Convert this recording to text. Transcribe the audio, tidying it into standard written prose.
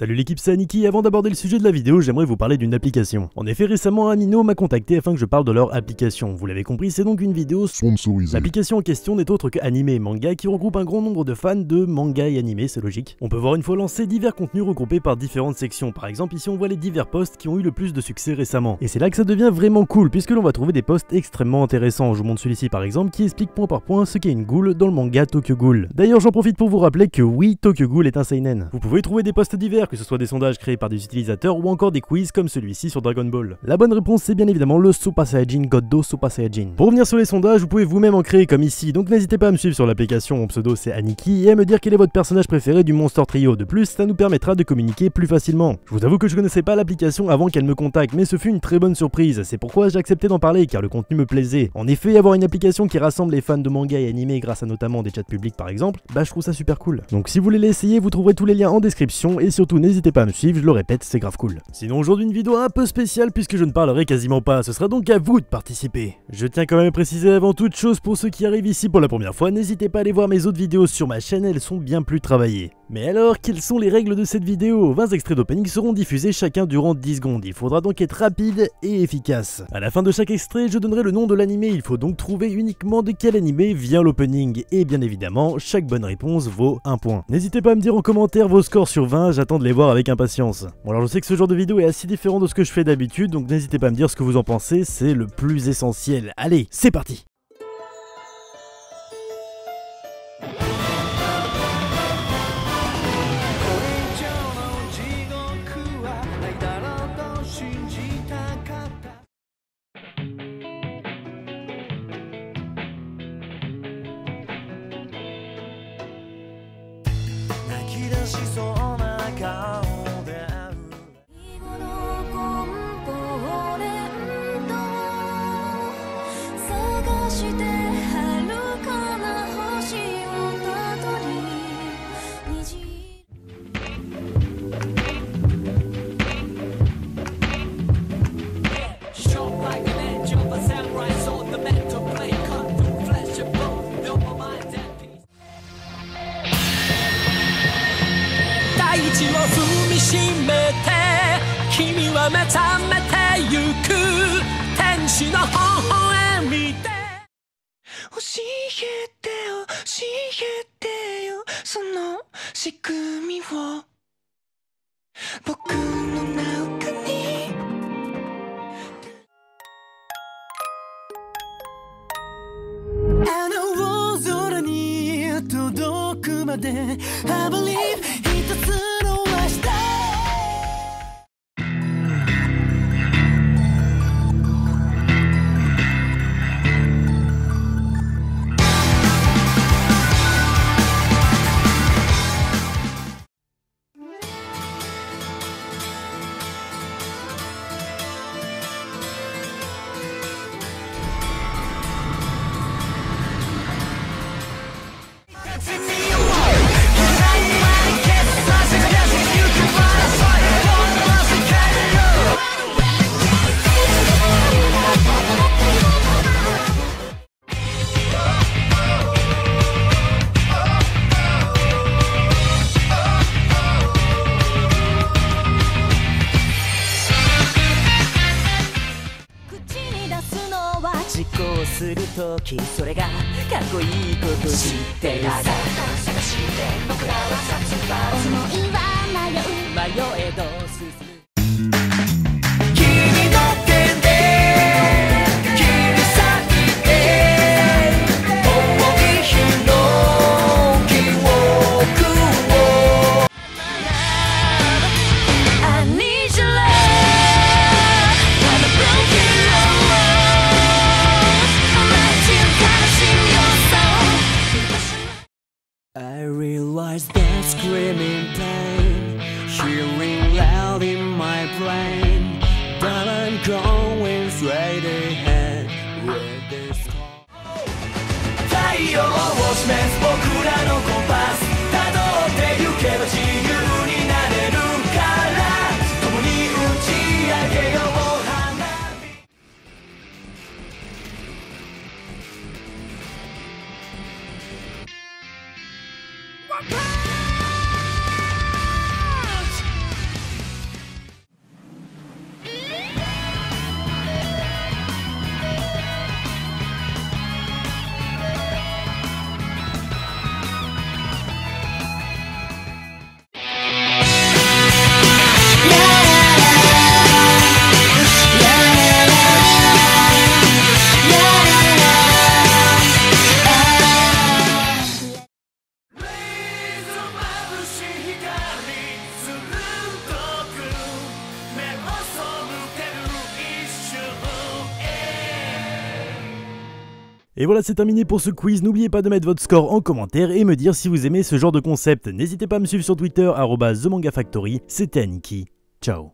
Salut l'équipe, c'est Aniki. Avant d'aborder le sujet de la vidéo, j'aimerais vous parler d'une application. En effet, récemment, Amino m'a contacté afin que je parle de leur application. Vous l'avez compris, c'est donc une vidéo sponsorisée. L'application en question n'est autre que Anime et Manga qui regroupe un grand nombre de fans de manga et animé, c'est logique. On peut voir une fois lancé divers contenus regroupés par différentes sections. Par exemple, ici on voit les divers posts qui ont eu le plus de succès récemment. Et c'est là que ça devient vraiment cool, puisque l'on va trouver des posts extrêmement intéressants. Je vous montre celui-ci par exemple qui explique point par point ce qu'est une ghoul dans le manga Tokyo Ghoul. D'ailleurs, j'en profite pour vous rappeler que oui, Tokyo Ghoul est un seinen. Vous pouvez trouver des posts divers, que ce soit des sondages créés par des utilisateurs ou encore des quiz comme celui-ci sur Dragon Ball. La bonne réponse c'est bien évidemment le Super Saiyajin Goddo Super Saiyajin. Pour revenir sur les sondages, vous pouvez vous-même en créer comme ici, donc n'hésitez pas à me suivre sur l'application, mon pseudo c'est Aniki, et à me dire quel est votre personnage préféré du Monster Trio. De plus, ça nous permettra de communiquer plus facilement. Je vous avoue que je connaissais pas l'application avant qu'elle me contacte, mais ce fut une très bonne surprise, c'est pourquoi j'ai accepté d'en parler car le contenu me plaisait. En effet, avoir une application qui rassemble les fans de manga et animé grâce à notamment des chats publics par exemple, bah je trouve ça super cool. Donc si vous voulez l'essayer, vous trouverez tous les liens en description et surtout n'hésitez pas à me suivre, je le répète, c'est grave cool. Sinon aujourd'hui une vidéo un peu spéciale puisque je ne parlerai quasiment pas, ce sera donc à vous de participer. Je tiens quand même à préciser avant toute chose pour ceux qui arrivent ici pour la première fois, n'hésitez pas à aller voir mes autres vidéos sur ma chaîne, elles sont bien plus travaillées. Mais alors, quelles sont les règles de cette vidéo? 20 extraits d'opening seront diffusés chacun durant 10 secondes, il faudra donc être rapide et efficace. À la fin de chaque extrait, je donnerai le nom de l'animé, il faut donc trouver uniquement de quel animé vient l'opening, et bien évidemment, chaque bonne réponse vaut 1 point. N'hésitez pas à me dire en commentaire vos scores sur 20, j'attends de les voir avec impatience. Bon alors je sais que ce genre de vidéo est assez différent de ce que je fais d'habitude, donc n'hésitez pas à me dire ce que vous en pensez, c'est le plus essentiel. Allez, c'est parti! I believe一つの明日するときそれがかっこいいこと知ってるさ探して僕らは殺伐思いは迷えど進む君の手で切り裂いて重い日の記憶を I need your love I'm a broken I realize that screaming pain, hearing loud in my brain, but I'm going straight ahead with this call. 太陽を示す僕らのコンパス、たどってゆけば自由になれるから、共に打ち上げよう花火。Et voilà, c'est terminé pour ce quiz. N'oubliez pas de mettre votre score en commentaire et me dire si vous aimez ce genre de concept. N'hésitez pas à me suivre sur Twitter @TheMangaFactory. C'était Aniki. Ciao.